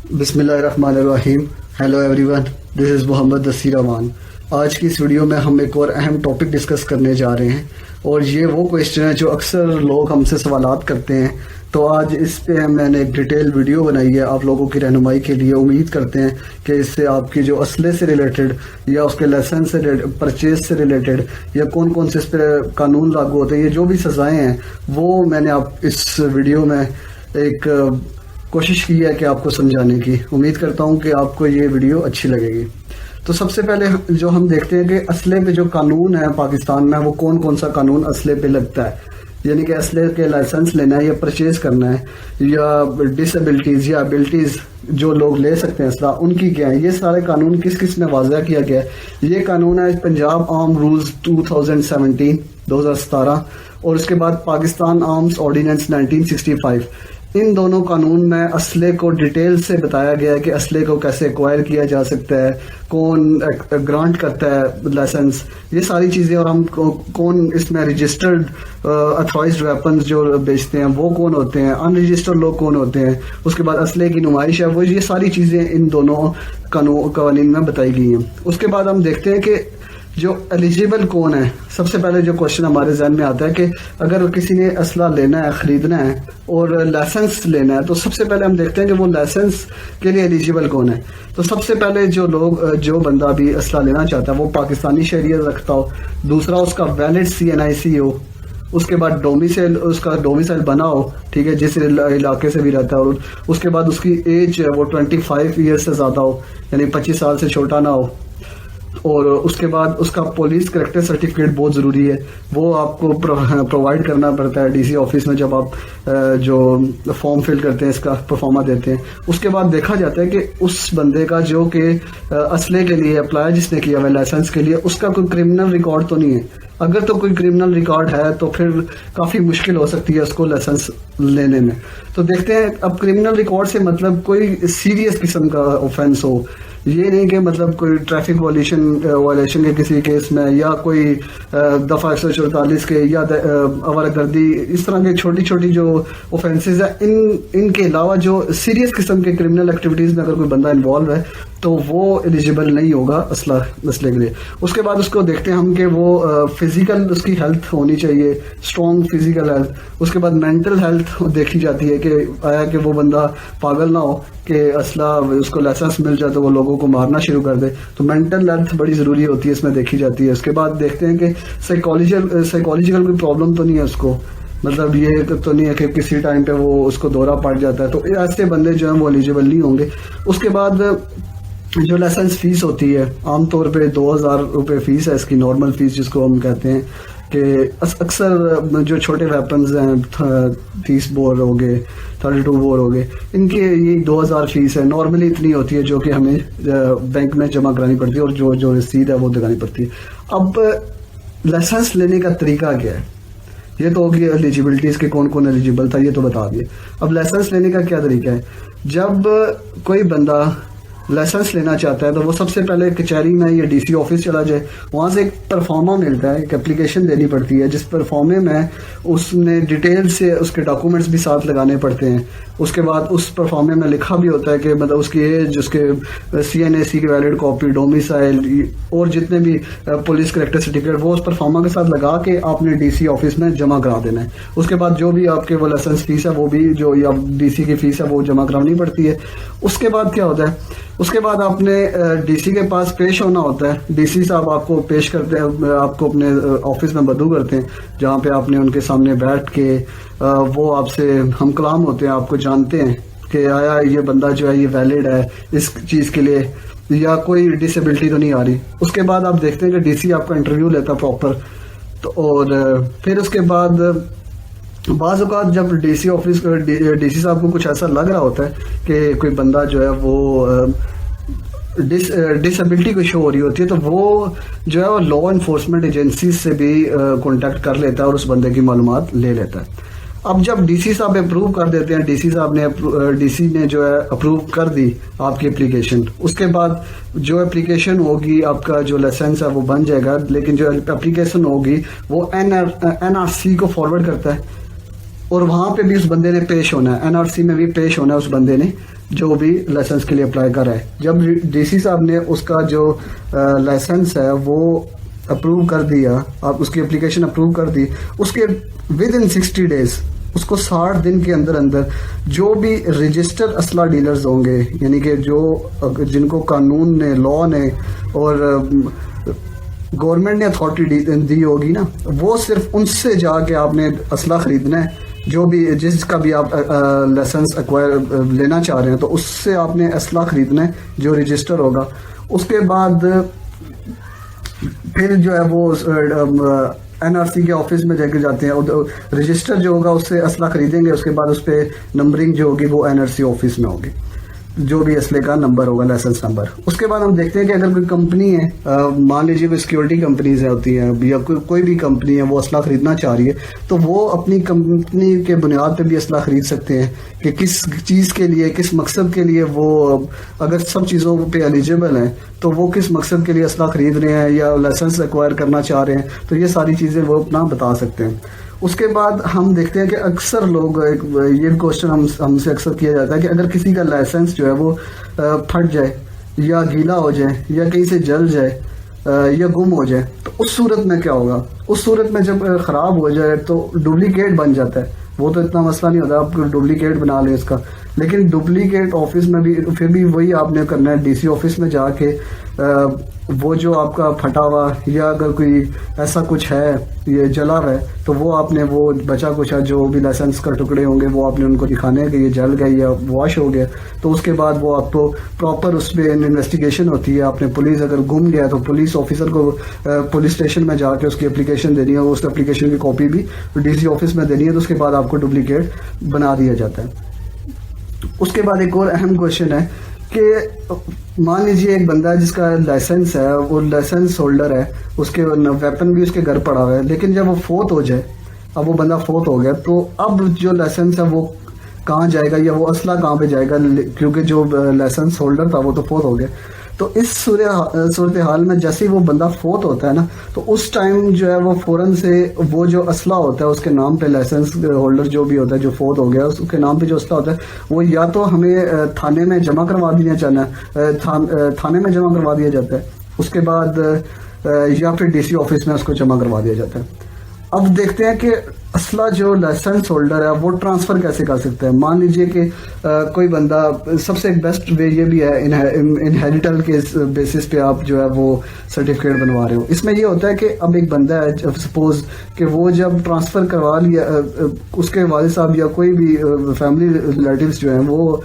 بسم اللہ الرحمن الرحیم. ہیلو ایوری ون، دس از محمد نصیر امان. آج کی اس ویڈیو میں ہم ایک اور اہم ٹاپک ڈسکس کرنے جا رہے ہیں، اور یہ وہ کویشچن ہے جو اکثر لوگ ہم سے سوالات کرتے ہیں. تو آج اس پہ میں نے ایک ڈیٹیل ویڈیو بنائی ہے آپ لوگوں کی رہنمائی کے لیے. امید کرتے ہیں کہ اس سے آپ کی جو اسلحے سے ریلیٹڈ یا اس کے لائسنس سے پرچیز سے ریلیٹڈ یا کون کون سے اس پہ قانون لاگو ہوتے ہیں، یہ جو بھی سزائیں ہیں وہ میں نے آپ اس ویڈیو میں ایک کوشش کی ہے کہ آپ کو سمجھانے کی. امید کرتا ہوں کہ آپ کو یہ ویڈیو اچھی لگے گی. تو سب سے پہلے جو ہم دیکھتے ہیں کہ اسلحے پہ جو قانون ہے پاکستان میں، وہ کون کون سا قانون اسلحے پہ لگتا ہے. یعنی کہ اسلحے کے لائسنس لینا ہے یا پرچیز کرنا ہے، یا ڈسیبلٹیز یا ابلٹیز جو لوگ لے سکتے ہیں اسلحہ، ان کی کیا ہے. یہ سارے قانون کس کس میں واضح کیا گیا ہے. یہ قانون ہے پنجاب آرم رولز 2017 اور اس کے بعد پاکستان آرمز آرڈیننس 1965. ان دونوں قانون میں اسلحے کو ڈیٹیل سے بتایا گیا ہے کہ اسلحے کو کیسے ایکوائر کیا جا سکتا ہے، کون گرانٹ کرتا ہے لائسنس، یہ ساری چیزیں. اور ہم کون اس میں رجسٹرڈ اتھرائزڈ ویپنز جو بیچتے ہیں وہ کون ہوتے ہیں، ان رجسٹرڈ لوگ کون ہوتے ہیں. اس کے بعد اسلحے کی نمائش ہے وہ، یہ ساری چیزیں ان دونوں قوانین میں بتائی گئی ہیں. اس کے بعد ہم دیکھتے ہیں کہ جو ایلیجیبل کون ہے. سب سے پہلے جو کوشچن ہمارے ذہن میں آتا ہے کہ اگر کسی نے اسلحہ لینا ہے، خریدنا ہے اور لائسنس لینا ہے، تو سب سے پہلے ہم دیکھتے ہیں کہ وہ لائسنس کے لیے ایلیجیبل کون ہے. تو سب سے پہلے جو بندہ بھی اسلحہ لینا چاہتا ہے وہ پاکستانی شہریت رکھتا ہو، دوسرا اس کا ویلڈ CNIC ہو، اس کے بعد اس کا ڈومیسائل بنا ہو، ٹھیک ہے، جس علاقے سے بھی رہتا ہے، اور اس کے بعد اس کی ایج وہ 25 ایئر سے زیادہ ہو، یعنی 25 سال سے چھوٹا نہ ہو. اور اس کے بعد اس کا پولیس کریکٹر سرٹیفکیٹ بہت ضروری ہے، وہ آپ کو پرووائڈ کرنا پڑتا ہے DC آفس میں جب آپ جو فارم فل کرتے ہیں، اس کا پرفارما دیتے ہیں. اس کے بعد دیکھا جاتا ہے کہ اس بندے کا جو کہ اسلحے کے لیے اپلائی جس نے کیا ہوا ہے لائسنس کے لیے، اس کا کوئی کرمنل ریکارڈ تو نہیں ہے. اگر تو کوئی کرمنل ریکارڈ ہے تو پھر کافی مشکل ہو سکتی ہے اس کو لائسنس لینے میں. تو دیکھتے ہیں اب کرمنل ریکارڈ سے مطلب کوئی سیریس قسم کا آفینس ہو، یہ نہیں کہ مطلب کوئی ٹریفک وائلیشن کے کسی کیس میں، یا کوئی دفعہ 144 کے، یا آوارہ گردی، اس طرح کے چھوٹی چھوٹی جو اوفینسز ہیں، ان کے علاوہ جو سیریس قسم کے کرمنل ایکٹیویٹیز میں اگر کوئی بندہ انوالو ہے تو وہ ایلیجیبل نہیں ہوگا اسلحے کے لیے. اس کے بعد اس کو دیکھتے ہیں ہم کہ وہ فزیکل اس کی ہیلتھ ہونی چاہیے، اسٹرانگ فزیکل ہیلتھ. اس کے بعد مینٹل ہیلتھ دیکھی جاتی ہے کہ آیا کہ وہ بندہ پاگل نہ ہو کہ اسلحہ اس کو لائسنس مل جائے تو وہ لوگوں کو مارنا شروع کر دے. تو مینٹل ہیلتھ بڑی ضروری ہوتی ہے، اس میں دیکھی جاتی ہے. اس کے بعد دیکھتے ہیں کہ سائیکالوجیکل کوئی پرابلم تو نہیں ہے اس کو، مطلب یہ تو نہیں ہے کہ کسی ٹائم پہ وہ اس کو دورہ پڑ جاتا ہے. تو ایسے بندے جو ہیں وہ ایلیجیبل نہیں ہوں گے. اس کے بعد جو لائسنس فیس ہوتی ہے، عام طور پہ 2000 روپے فیس ہے اس کی، نارمل فیس جس کو ہم کہتے ہیں. کہ اکثر جو چھوٹے ویپنز ہیں 30 بور ہو گئے، 32 بور ہو گئے، ان کی یہ 2000 فیس ہے. نارملی اتنی ہوتی ہے جو کہ ہمیں بینک میں جمع کرانی پڑتی ہے، اور جو رسید ہے وہ دکھانی پڑتی ہے. اب لائسنس لینے کا طریقہ کیا ہے؟ یہ تو ہوگی ایلیجیبلٹیز کے کون کون ایلیجیبل تھا، یہ تو بتا دیے. اب لائسنس لینے کا کیا طریقہ ہے؟ جب کوئی بندہ لائسنس لینا چاہتا ہے تو وہ سب سے پہلے کچہری میں یا DC آفس چلا جائے، وہاں سے ایک پرفارما ملتا ہے، ایک اپلیکیشن دینی پڑتی ہے، جس پرفارمے میں اس نے ڈیٹیل سے اس کے ڈاکومنٹس بھی ساتھ لگانے پڑتے ہیں. اس کے بعد اس پرفارمے میں لکھا بھی ہوتا ہے کہ مطلب اس کی ایج، اس کے CNIC کی ویلڈ کاپی، ڈومیسائل، اور جتنے بھی پولیس کریکٹر سرٹیفکیٹ، وہ اس پرفارما کے ساتھ لگا کے آپ نے DC آفس میں جمع کرا دینا ہے. اس کے بعد جو بھی آپ کے وہ لائسنس فیس ہے وہ بھی جو یا DC کی فیس ہے وہ جمع کرانی پڑتی ہے. اس کے بعد کیا ہوتا ہے؟ اس کے بعد آپ نے DC کے پاس پیش ہونا ہوتا ہے. DC صاحب آپ کو پیش کرتے ہیں، آپ کو اپنے آفس میں مدعو کرتے ہیں، جہاں پہ آپ نے ان کے سامنے بیٹھ کے وہ آپ سے ہم کلام ہوتے ہیں، آپ کو جانتے ہیں کہ آیا یہ بندہ جو ہے یہ ویلڈ ہے اس چیز کے لیے، یا کوئی ڈسیبلٹی تو نہیں آ رہی. اس کے بعد آپ دیکھتے ہیں کہ DC آپ کا انٹرویو لیتا ہے پراپر. تو اور پھر اس کے بعد بعض اوقات جب DC صاحب کو کچھ ایسا لگ رہا ہوتا ہے کہ کوئی بندہ جو ہے وہ ڈسیبلٹی کو شو ہو رہی ہوتی ہے، تو وہ جو ہے وہ لا انفورسمنٹ ایجنسیز سے بھی کانٹیکٹ کر لیتا ہے اور اس بندے کی معلومات لے لیتا ہے. اب جب DC صاحب اپروو کر دیتے ہیں، DC نے جو ہے اپروو کر دی آپ کی اپلیکیشن، اس کے بعد جو اپلیکیشن ہوگی آپ کا جو لائسنس ہے وہ بن جائے گا. لیکن جو اپلیکیشن ہوگی وہ NRC کو فارورڈ کرتا ہے، اور وہاں پہ بھی اس بندے نے پیش ہونا ہے، NRC میں بھی پیش ہونا ہے اس بندے نے. جو بھی لائسنس کے لیے اپلائی کر رہا ہے. جب ڈی سی صاحب نے اس کا جو لائسنس ہے وہ اپروو کر دیا, آپ اس کی اپلیکیشن اپروو کر دی, اس کے ود ان 60 days, اس کو 60 دن کے اندر اندر جو بھی رجسٹر اسلحہ ڈیلرز ہوں گے, یعنی کہ جن کو قانون نے, لا نے اور گورنمنٹ نے اتھارٹی دی ہوگی نا, وہ صرف ان سے جا کے آپ نے اسلحہ خریدنا ہے. جو بھی جس کا بھی آپ لائسنس ایکوائر لینا چاہ رہے ہیں تو اس سے آپ نے اسلحہ خریدنا ہے جو رجسٹر ہوگا. اس کے بعد پھر جو ہے وہ این آر سی کے آفس میں جا کے جاتے ہیں, رجسٹر جو ہوگا اس سے اسلحہ خریدیں گے. اس کے بعد اس پہ نمبرنگ جو ہوگی وہ این آر سی آفس میں ہوگی, جو بھی اسلحے کا نمبر ہوگا, لائسنس نمبر. اس کے بعد ہم دیکھتے ہیں کہ اگر کوئی کمپنی ہے, مان لیجیے کوئی سیکورٹی کمپنیز ہوتی ہیں یا کوئی بھی کمپنی ہے, وہ اسلحہ خریدنا چاہ رہی ہے, تو وہ اپنی کمپنی کے بنیاد پہ بھی اسلحہ خرید سکتے ہیں کہ کس چیز کے لیے, کس مقصد کے لیے وہ, اگر سب چیزوں پہ ایلیجیبل ہیں تو وہ کس مقصد کے لیے اسلحہ خرید رہے ہیں یا لائسنس ایکوائر کرنا چاہ رہے ہیں, تو یہ ساری چیزیں وہ اپنا بتا سکتے ہیں. اس کے بعد ہم دیکھتے ہیں کہ اکثر لوگ, یہ کوشچن ہم سے اکثر کیا جاتا ہے کہ اگر کسی کا لائسنس جو ہے وہ پھٹ جائے یا گیلا ہو جائے یا کہیں سے جل جائے یا گم ہو جائے تو اس صورت میں کیا ہوگا. اس صورت میں جب خراب ہو جائے تو ڈپلیکیٹ بن جاتا ہے, وہ تو اتنا مسئلہ نہیں ہوتا, آپ ڈپلیکیٹ بنا لیں اس کا, لیکن ڈپلیکیٹ آفس میں بھی پھر بھی وہی آپ نے کرنا ہے, ڈی سی آفس میں جا کے وہ جو آپ کا پھٹا ہوا یا اگر کوئی ایسا کچھ ہے یہ جلا ہوا ہے تو وہ آپ نے وہ بچا کچھا جو بھی لائسنس کا ٹکڑے ہوں گے وہ آپ نے ان کو دکھانے ہیں کہ یہ جل گیا یا واش ہو گیا. تو اس کے بعد وہ آپ کو پراپر اس پہ انویسٹیگیشن ہوتی ہے. آپ نے پولیس اگر گم گیا تو پولیس آفیسر کو پولیس اسٹیشن میں جا کے اس کی اپلیکیشن دینی ہے, اس اپلیکیشن کی کاپی بھی ڈی سی آفس میں دینی ہے, تو اس کے بعد آپ کو ڈپلیکیٹ بنا دیا جاتا ہے. اس کے بعد ایک اور اہم کوشچن ہے کہ مان لیجیے ایک بندہ ہے جس کا لائسنس ہے, وہ لائسنس ہولڈر ہے, اس کے ویپن بھی اس کے گھر پڑا ہوا ہے, لیکن جب وہ فوت ہو جائے, اب وہ بندہ فوت ہو گیا, تو اب جو لائسنس ہے وہ کہاں جائے گا یا وہ اسلحہ کہاں پہ جائے گا, کیونکہ جو لائسنس ہولڈر تھا وہ تو فوت ہو گیا. تو اس صورتحال میں جیسے ہی وہ بندہ فوت ہوتا ہے نا, تو اس ٹائم جو ہے وہ فوراً سے وہ جو اسلحہ ہوتا ہے اس کے نام پہ, لائسنس ہولڈر جو بھی ہوتا ہے جو فوت ہو گیا اس کے نام پہ جو اسلحہ ہوتا ہے وہ یا تو ہمیں تھانے میں جمع کروا دیا تھانے میں جمع کروا دیا جاتا ہے, اس کے بعد یا پھر ڈی سی آفس میں اس کو جمع کروا دیا جاتا ہے. اب دیکھتے ہیں کہ اسلحہ جو لائسنس ہولڈر ہے وہ ٹرانسفر کیسے کر سکتا ہے. مان لیجئے کہ کوئی بندہ, سب سے بیسٹ وے یہ بھی ہے انہیریٹل کے بیسس پہ آپ جو ہے وہ سرٹیفکیٹ بنوا رہے ہو. اس میں یہ ہوتا ہے کہ اب ایک بندہ ہے, سپوز کہ وہ جب ٹرانسفر کروا لیا, اس کے والد صاحب یا کوئی بھی فیملی ریلیٹیوز جو ہیں وہ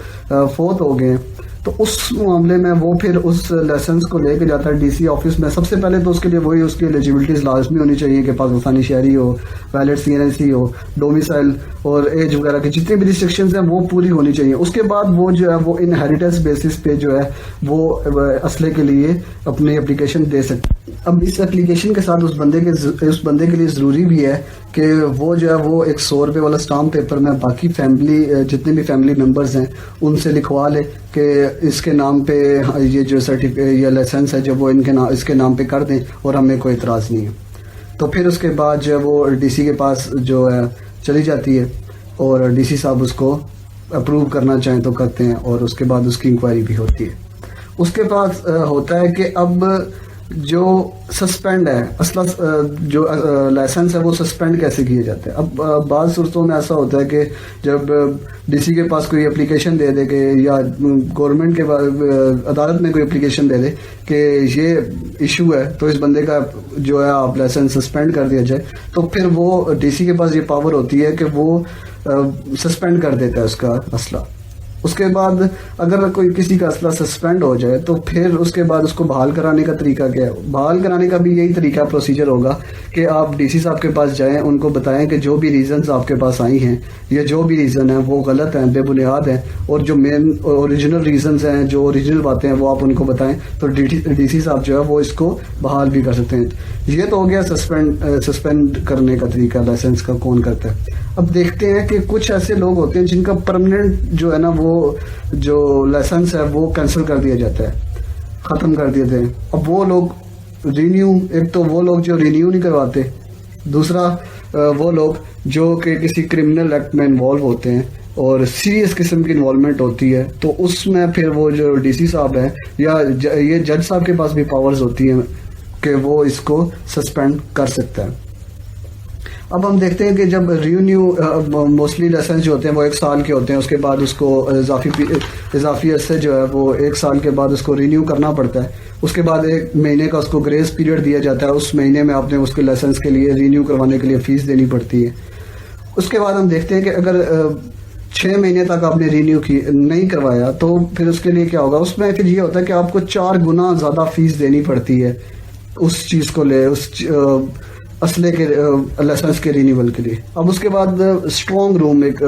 فوت ہو گئے ہیں, تو اس معاملے میں وہ پھر اس لائسنس کو لے کے جاتا ہے ڈی سی آفس میں. سب سے پہلے تو اس کے لیے وہی اس کی ایلیجیبلٹیز لازمی ہونی چاہیے کہ پاکستانی شہری ہو, ویلڈ سی این ایس سی ہو, ڈومیسائل اور ایج وغیرہ کی جتنی بھی ریسٹرکشنز ہیں وہ پوری ہونی چاہیے. اس کے بعد وہ جو ہے وہ انہیریٹنس بیسس پہ جو ہے وہ اسلحے کے لیے اپنی اپلیکیشن دے سکتے. اب اس اپلیکیشن کے ساتھ اس بندے کے لیے ضروری بھی ہے کہ وہ جو ہے وہ ایک 100 روپے والا اسٹامپ پیپر میں باقی جتنے بھی فیملی ممبرز ہیں ان سے لکھوا لے کہ اس کے نام پہ یہ جو یہ لائسنس ہے جب وہ اس کے نام پہ کر دیں اور ہمیں کوئی اعتراض نہیں ہے. تو پھر اس کے بعد جو ہے وہ ڈی سی کے پاس جو ہے چلی جاتی ہے اور ڈی سی صاحب اس کو اپروو کرنا چاہیں تو کرتے ہیں, اور اس کے بعد اس کی انکوائری بھی ہوتی ہے. اس کے بعد ہوتا ہے کہ اب جو سسپینڈ ہے اسلحہ جو لائسنس ہے وہ سسپینڈ کیسے کیے جاتے ہیں. اب بعض صورتوں میں ایسا ہوتا ہے کہ جب ڈی سی کے پاس کوئی اپلیکیشن دے دے کہ یا گورنمنٹ کے عدالت میں کوئی اپلیکیشن دے دے کہ یہ ایشو ہے تو اس بندے کا جو ہے آپ لائسنس سسپینڈ کر دیا جائے, تو پھر وہ ڈی سی کے پاس یہ پاور ہوتی ہے کہ وہ سسپینڈ کر دیتا ہے اس کا اسلحہ. اس کے بعد اگر کوئی کسی کا اسلحہ سسپینڈ ہو جائے تو پھر اس کے بعد اس کو بحال کرانے کا طریقہ کیا ہے. بحال کرانے کا بھی یہی طریقہ پروسیجر ہوگا کہ آپ ڈی سی صاحب کے پاس جائیں, ان کو بتائیں کہ جو بھی ریزنز آپ کے پاس آئی ہیں یا جو بھی ریزن ہیں وہ غلط ہیں, بے بنیاد ہیں, اور جو مین اوریجنل ریزنز ہیں, جو اوریجنل باتیں ہیں وہ آپ ان کو بتائیں, تو ڈی سی صاحب جو ہے وہ اس کو بحال بھی کر سکتے ہیں. یہ تو ہو گیا سسپینڈ کرنے کا طریقہ لائسنس کا کون کرتا ہے. اب دیکھتے ہیں کہ کچھ ایسے لوگ ہوتے ہیں جن کا پرماننٹ جو ہے نا وہ جو لائسنس ہے وہ کینسل کر دیا جاتا ہے, ختم کر دیتے ہیں. اب وہ لوگ رینیو, ایک تو وہ لوگ جو رینیو نہیں کرواتے, دوسرا وہ لوگ جو کہ کسی کرمنل ایکٹ میں انوالو ہوتے ہیں اور سیریس قسم کی انوالومنٹ ہوتی ہے تو اس میں پھر وہ جو ڈی سی صاحب ہیں یا یہ جج صاحب کے پاس بھی پاورز ہوتی ہیں کہ وہ اس کو سسپینڈ کر سکتا ہے. اب ہم دیکھتے ہیں کہ جب ریونیو موسٹلی لائسنس جو ہوتے ہیں وہ 1 سال کے ہوتے ہیں, اس کے بعد اس کو اضافی عرصے جو ہے وہ 1 سال کے بعد اس کو رینیو کرنا پڑتا ہے. اس کے بعد 1 مہینے کا اس کو گریس پیریڈ دیا جاتا ہے, اس مہینے میں آپ نے اس کے لائسنس کے لیے رینیو کروانے کے لیے فیس دینی پڑتی ہے. اس کے بعد ہم دیکھتے ہیں کہ اگر 6 مہینے تک آپ نے رینیو نہیں کروایا تو پھر اس کے لیے کیا ہوگا. اس میں پھر یہ ہوتا ہے کہ آپ کو 4 گنا زیادہ فیس دینی پڑتی ہے اس چیز کو اس اسلحے کے لائسنس کے رینیول کے لیے. اب اس کے بعد اسٹرانگ روم, ایک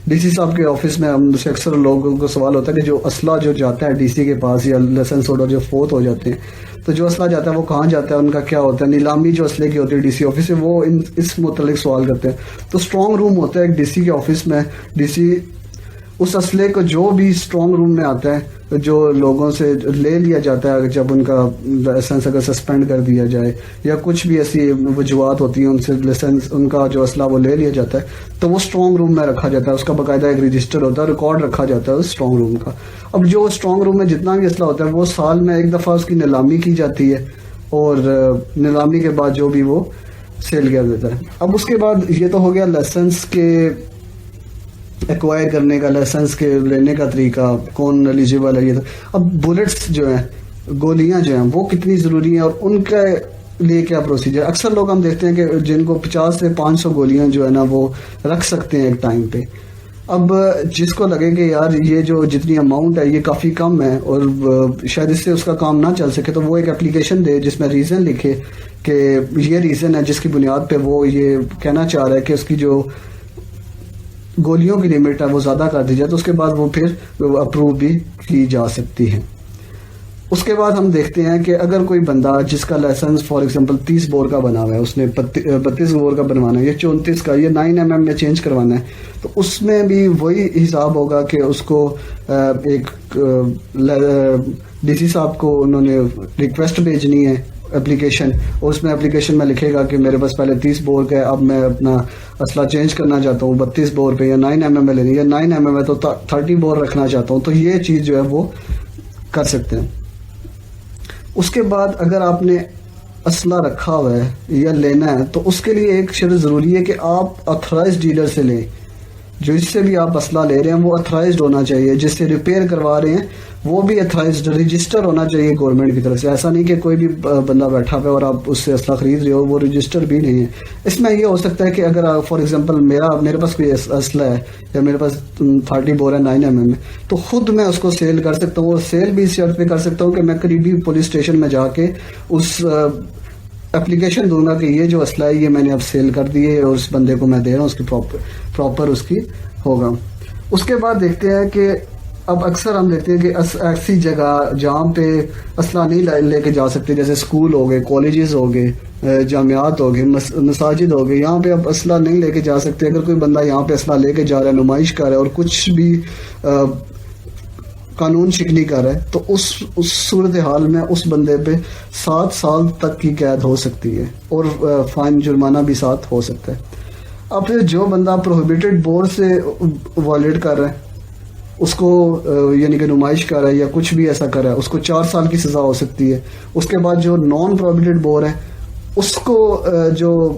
ڈی سی صاحب کے آفس میں ہم سے اکثر لوگوں کو سوال ہوتا ہے کہ جو اسلحہ جو جاتا ہے ڈی سی کے پاس یا لائسنس ہولڈر جو فوت ہو جاتے ہیں تو جو اسلحہ جاتا ہے وہ کہاں جاتا ہے, ان کا کیا ہوتا ہے. نیلامی جو اسلحے کی ہوتی ہے ڈی سی آفس سے, وہ اس متعلق سوال کرتے ہیں. تو اسٹرانگ روم ہوتا ہے ایک ڈی سی کے آفس میں. ڈی سی اس اسلحے کو جو بھی اسٹرانگ روم میں آتا ہے جو لوگوں سے لے لیا جاتا ہے جب ان کا لائسنس اگر سسپینڈ کر دیا جائے یا کچھ بھی ایسی وجوہات ہوتی ہیں ان سے لائسنس ان کا جو اسلحہ وہ لے لیا جاتا ہے تو وہ اسٹرانگ روم میں رکھا جاتا ہے. اس کا باقاعدہ ایک رجسٹر ہوتا ہے, ریکارڈ رکھا جاتا ہے اس اسٹرانگ روم کا. اب جو اسٹرانگ روم میں جتنا بھی اسلحہ ہوتا ہے وہ سال میں 1 دفعہ اس کی نیلامی کی جاتی ہے اور نیلامی کے بعد جو بھی وہ سیل کیا جاتا ہے. اب اس کے بعد یہ تو ہو گیا لائسنس کے ایکوائر کرنے کا, لائسنس کے لینے کا طریقہ, کون ایلیجیبل ہے. یہ اب بلٹس جو ہیں, گولیاں جو ہیں وہ کتنی ضروری ہیں اور ان کے لیے کیا پروسیجر. اکثر لوگ ہم دیکھتے ہیں کہ جن کو 50 سے 500 گولیاں جو ہے نا وہ رکھ سکتے ہیں ایک ٹائم پہ. اب جس کو لگے کہ یار یہ جو جتنی اماؤنٹ ہے یہ کافی کم ہے اور شاید اس سے اس کا کام نہ چل سکے تو وہ ایک اپلیکیشن دے جس میں ریزن لکھے کہ یہ ریزن ہے جس کی بنیاد پہ وہ یہ کہنا چاہ رہا ہے کہ اس کی جو گولیوں کی لمٹ ہے وہ زیادہ کر دی جائے تو اس کے بعد وہ پھر اپروو بھی کی جا سکتی ہے. اس کے بعد ہم دیکھتے ہیں کہ اگر کوئی بندہ جس کا لائسنس فار ایگزامپل 30 بور کا بنا ہوا ہے, اس نے 32 بور کا بنوانا ہے یا 34 کا یا 9mm میں چینج کروانا ہے تو اس میں بھی وہی حساب ہوگا کہ اس کو ایک ڈی سی صاحب کو انہوں نے ریکویسٹ بھیجنی ہے اپلیکیشن, اور اس میں اپلیکیشن میں لکھے گا کہ میرے پاس پہلے 30 بور کا ہے, اب میں اپنا اسلحہ چینج کرنا چاہتا ہوں 32 بور پہ یا 9mm میں لینی یا 9mm میں تو 30 بور رکھنا چاہتا ہوں, تو یہ چیز جو ہے وہ کر سکتے ہیں. اس کے بعد اگر آپ نے اسلحہ رکھا ہوا ہے یا لینا ہے تو اس کے لیے ایک شرط ضروری ہے کہ آپ اتھرائزڈ ڈیلر سے لیں. جو اس سے بھی آپ اسلحہ لے رہے ہیں وہ اتھرائزڈ ہونا چاہیے, جس سے ریپیئر کروا رہے ہیں وہ بھی اتھرائزڈ رجسٹر ہونا چاہیے گورنمنٹ کی طرف سے. ایسا نہیں کہ کوئی بھی بندہ بیٹھا ہوا ہے اور آپ اس سے اسلحہ خرید رہے ہو, وہ رجسٹر بھی نہیں ہے. اس میں یہ ہو سکتا ہے کہ اگر فار ایگزامپل میرے پاس کوئی اسلحہ ہے یا میرے پاس 30 بور ہے 9mm میں تو خود میں اس کو سیل کر سکتا ہوں, اور سیل بھی اس شرط پہ کر سکتا ہوں کہ میں قریبی پولیس اسٹیشن میں جا کے اس اپلیکیشن دوں گا کہ یہ جو اسلحہ ہے یہ میں نے اب سیل کر دی ہے اور اس بندے کو میں دے رہا ہوں, اس کی پراپر اس کی ہوگا. اس کے بعد دیکھتے ہیں کہ اب اکثر ہم دیکھتے ہیں کہ ایسی جگہ جہاں پہ اسلحہ نہیں لے کے جا سکتے, جیسے اسکول ہو گئے, کالجز ہو گئے, جامعات ہو گئے, مساجد ہو گئے, یہاں پہ اب اسلحہ نہیں لے کے جا سکتے. اگر کوئی بندہ یہاں پہ اسلحہ لے کے جا رہا ہے, نمائش کر رہا ہے اور کچھ بھی قانون شکنی کر رہا ہے تو اس صورتحال میں اس بندے پہ 7 سال تک کی قید ہو سکتی ہے اور فائن جرمانہ بھی ساتھ ہو سکتا ہے. اب پھر جو بندہ پروہیبیٹڈ بور سے وائلیٹ کر رہا ہے اس کو یعنی کہ نمائش کر رہا ہے یا کچھ بھی ایسا کر رہا ہے اس کو 4 سال کی سزا ہو سکتی ہے. اس کے بعد جو نان پروہیبیٹڈ بور ہے اس کو جو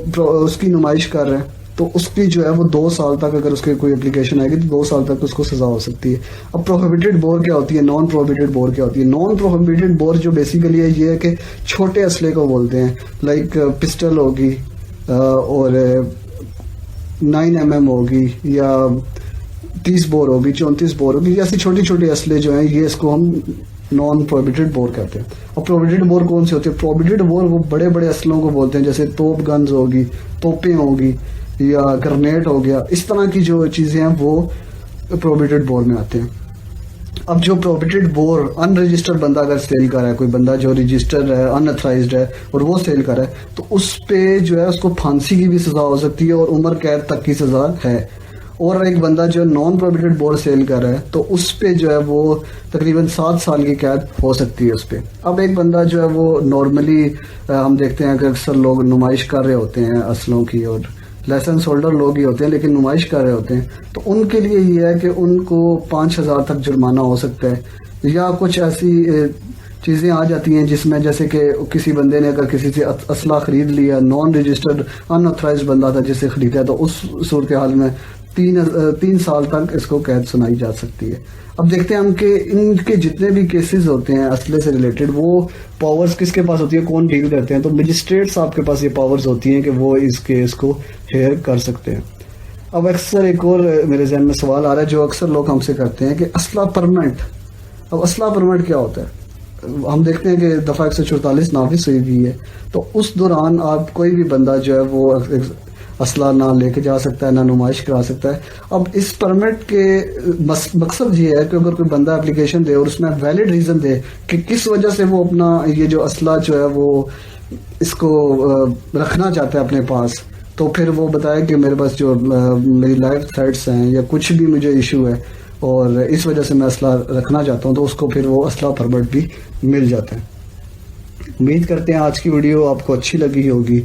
اس کی نمائش کر رہا ہے تو اس کی جو ہے وہ 2 سال تک, اگر اس کی کوئی اپلیکیشن آئے گی تو 2 سال تک اس کو سزا ہو سکتی ہے. اب پروہیبیٹڈ بور کیا ہوتی ہے, نان پروہیبیٹڈ بور کیا ہوتی ہے. نان پروہیبیٹڈ بور جو بیسیکلی ہے یہ ہے کہ چھوٹے اسلحے کو بولتے ہیں, لائک پسٹل ہوگی اور 9mm ہوگی یا 30 بور ہوگی, 34 بور ہوگی, ایسی چھوٹی چھوٹی اسلحے جو ہیں یہ اس کو ہم نان پروہیبیٹڈ بور کہتے ہیں. اور پروہیبیٹڈ بور کون سے ہوتے ہیں؟ پروہیبیٹڈ بور وہ بڑے بڑے اسلحوں کو بولتے ہیں, جیسے توپ گنز ہوگی, توپیں ہوگی یا گرنیٹ ہو گیا, اس طرح کی جو چیزیں ہیں وہ پروہیبیٹڈ بور میں آتے ہیں. اب جو پروہیبیٹڈ بور ان رجسٹرڈ بندہ اگر سیل کر رہا ہے, کوئی بندہ جو رجسٹرڈ ہے, ان اتھرائزڈ ہے اور وہ سیل کر رہا ہے تو اس پہ جو ہے اس کو پھانسی کی بھی سزا ہو سکتی ہے اور عمر قید تک کی سزا ہے. اور ایک بندہ جو نان پروہیبیٹڈ بور سیل کر رہا ہے تو اس پہ جو ہے وہ تقریباً 7 سال کی قید ہو سکتی ہے اس پہ. اب ایک بندہ جو ہے وہ نارملی ہم دیکھتے ہیں کہ اکثر لوگ نمائش کر رہے ہوتے ہیں اسلحوں کی اور لائسنس ہولڈر لوگ ہی ہوتے ہیں لیکن نمائش کر رہے ہوتے ہیں، تو ان کے لیے یہ ہے کہ ان کو 5,000 تک جرمانہ ہو سکتا ہے، یا کچھ ایسی چیزیں آ جاتی ہیں جس میں جیسے کہ کسی بندے نے اگر کسی سے اسلحہ خرید لیا، نان رجسٹرڈ ان آتھرائزڈ بندہ تھا جسے خریدا ہے، تو اس صورتحال میں 3 سال تک اس کو قید سنائی جا سکتی ہے۔ اب دیکھتے ہیں ہم کہ ان کے جتنے بھی کیسز ہوتے ہیں اسلحے سے ریلیٹڈ، وہ پاورز کس کے پاس ہوتی ہے، کون ڈیل کرتے ہیں؟ تو مجسٹریٹ صاحب کے پاس یہ پاورز ہوتی ہیں کہ وہ اس کیس کو ہیئر کر سکتے ہیں۔ اب اکثر ایک اور میرے ذہن میں سوال آ رہا ہے جو اکثر لوگ ہم سے کرتے ہیں کہ اسلحہ پرمنٹ، اب اسلحہ پرمنٹ کیا ہوتا ہے؟ ہم دیکھتے ہیں کہ دفعہ 144 نافذ ہوئی ہوئی ہے، تو اس دوران آپ کوئی بھی بندہ جو ہے وہ اسلحہ نہ لے کے جا سکتا ہے، نہ نمائش کرا سکتا ہے۔ اب اس پرمٹ کے مقصد یہ ہے کہ اگر کوئی بندہ اپلیکیشن دے اور اس میں ویلڈ ریزن دے کہ کس وجہ سے وہ اپنا یہ جو اسلحہ جو ہے وہ اس کو رکھنا چاہتا ہے اپنے پاس، تو پھر وہ بتائے کہ میرے پاس جو میری لائف تھریٹس ہیں یا کچھ بھی مجھے ایشو ہے اور اس وجہ سے میں اسلحہ رکھنا چاہتا ہوں، تو اس کو پھر وہ اسلحہ پرمٹ بھی مل جاتا ہے۔ امید کرتے ہیں آج کی ویڈیو آپ کو اچھی لگی ہوگی۔